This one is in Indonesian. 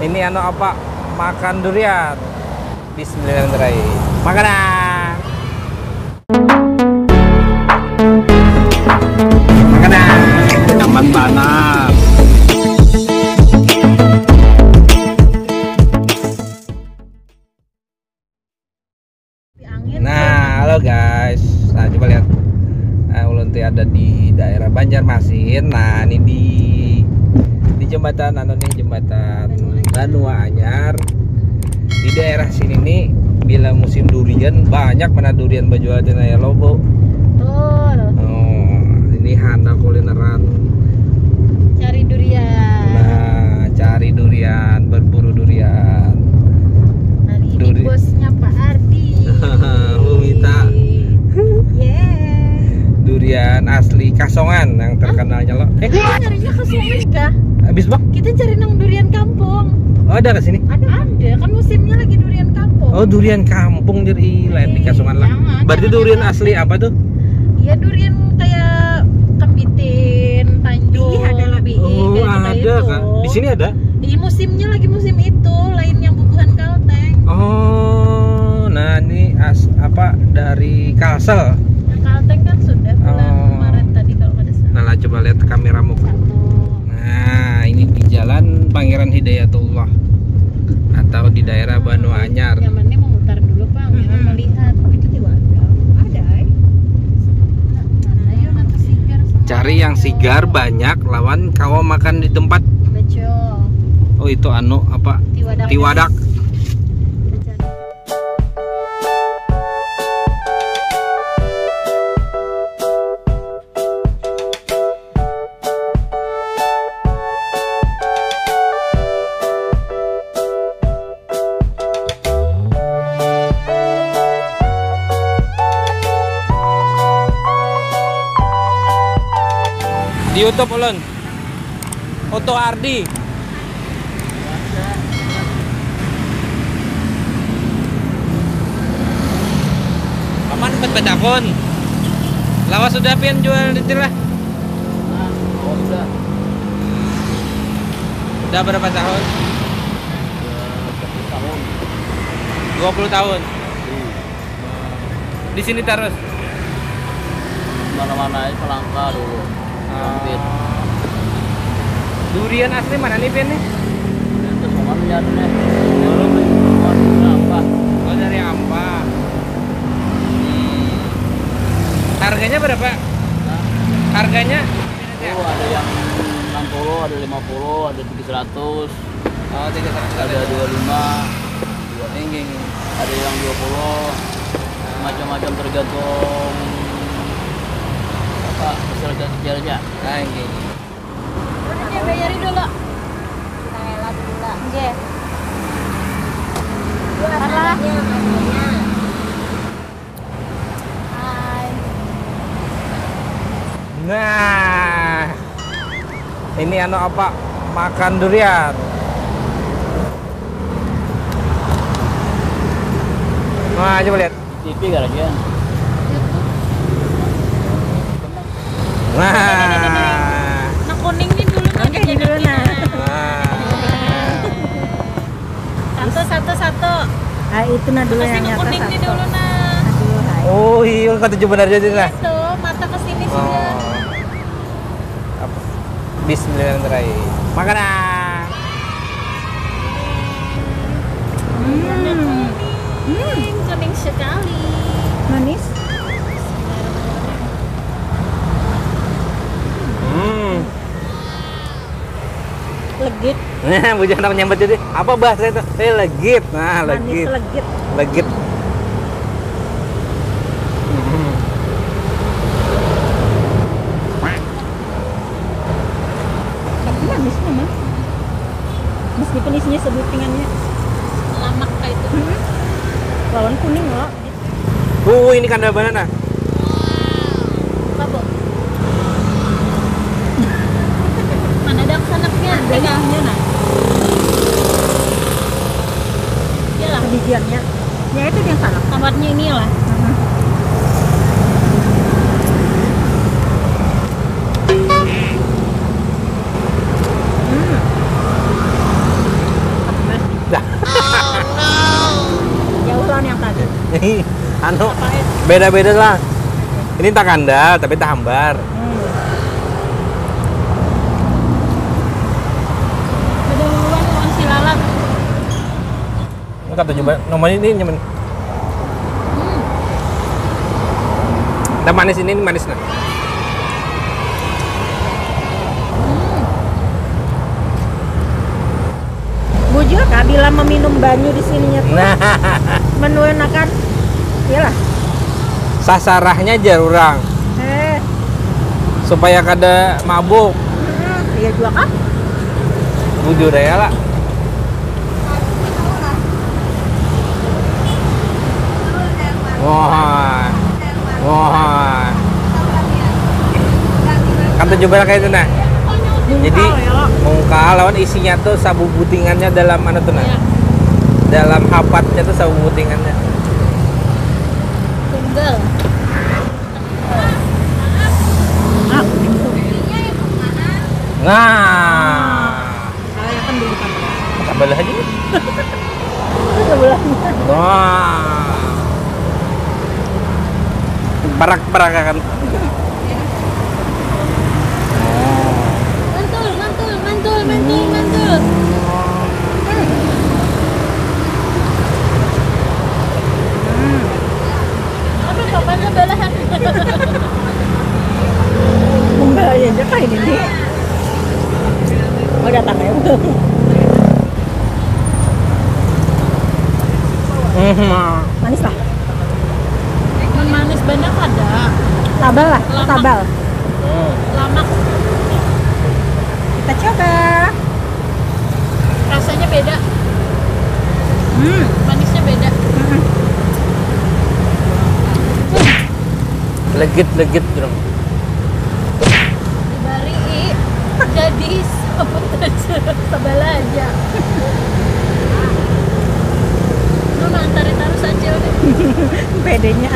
Ini anu apa? Makan durian. Bismillahirrahmanirrahim. Makanan. Makanan. Nyaman banget. Nah, halo guys. Nah, coba lihat. Ulunti ada di daerah Banjarmasin. Nah, ini di jembatan jembatan Banua Anyar. Di daerah sini nih bila musim durian banyak mana durian berjual di Naya Lobo. Betul. Oh, ini Hana kulineran. Cari durian. Nah, cari durian, berburu durian. Hari ini bosnya Pak Ardi. Mita. Yeah. Durian asli Kasongan yang terkenalnya loh. Nyarinya ke sini kah? Habis bang? Kita cari nang durian kampung. Oh, ada ke sini? Ada kan musimnya lagi durian kampung. Oh, durian kampung jadi lain di Kasongan lah. Berarti durian asli apa tuh? Iya, durian kayak Kepitin, Tanjung. Ada lebih. Oh, ada kak. Di sini ada? Di musimnya lagi musim itu, lain yang bubuhan Kalteng. Oh, nah ini apa dari Kalsel? Yang Kalteng kan sudah bulan Maret tadi kalau ada salah. Nah, coba lihat kamera muka. Nah, ini di Jalan Pangeran Hidayatullah atau di daerah Banua Anyar. Zamannya memutar dulu, Bang. Jangan melihat. Itu juga ada. Ayo nanti sigar sama. Cari yang sigar banyak, lawan kawa makan di tempat. Betul. Oh, itu anu apa? Tiwadak. Di YouTube ulun. Oto Ardi. Paman bet-betakun. Lawas sudah pian jual di lah. Oh, udah. Udah berapa tahun? 20 tahun. 20 tahun. Di sini terus. Mana-mana aja selangka dulu. Hampir. Durian asli mana nih pian nih? Kemudian kesungan jatuhnya. Apa? Oh, dari Ampah. Harganya berapa? Nah, Harganya? oh, ada yang 60, ada 50, ada 300, Oh, 300. ada 25, Tinggi. ada yang 20, macam-macam tergantung apa hasil kerja. Tinggi. Udah bayarin dulu. Kita ngelak dulu. Nggih. Harganya. Hai. Nah, ini anu apa? Makan durian. Nah, coba lihat. TV kan aja. Nah, Nah, kuning nih dulu nih dulu nah. Satu. Ah, itu nah dulu yang nyata kuning nih satu. dulu nah. Aduh, hai. Oh iya, kata coba dari jadi lah. Itu mata ke sini sudah. Apa? Bismillahirrahmanirrahim. Makanan. Kuning sekali. Manis. Legit. Nah, bujang tak nyambet jadi. Apa bahasa itu? Legit. Nah, Manis legit. legit. Legit. Tapi manis memang. Meskipun isinya sebutingannya Lamak kayak itu. lawan kuning loh. Ini kandang banana. Apa, Bu? Mana ada sanaknya? Tengahnya nah. Iyalah, Kebijiannya. Ya itu yang salah. kamarnya inilah. anu beda-beda lah. Ini tak kandal tapi tak hambar. Beda duluan lawan si lalat. Enggak tuh coba nomor ini nyaman. Dan manis ini manis nah. Bujur kak bila meminum banyu di sininya tuh Nah, menu enakan. Iyalah. sasarahnya aja orang supaya kada mabuk. Iya juga kak. Bujur ya lah. Wah. Wah. Kan tuh coba kayak itu nah. Jadi mungkal lawan isinya tuh sabu butingannya dalam mana tuh nah? Dalam hapatnya tuh sabu butingannya. Tunggal. Nah, Saya kan dulu kan. tambah lagi. Sebelahnya. Wah. Parak-parak kan. Mantul, mantul, mantul, mantul, mantul. Apa kapannya belahan? Membayar aja kak ini nih. Oh datang ya. Manis lah. Manis banyak ada. Tabal lah. Lama. Tabal. Lama. Kita coba. Rasanya beda. Manisnya beda. Legit dong. Dibari jadi sabal aja. Lu antarin taruh saja deh. Pedenya.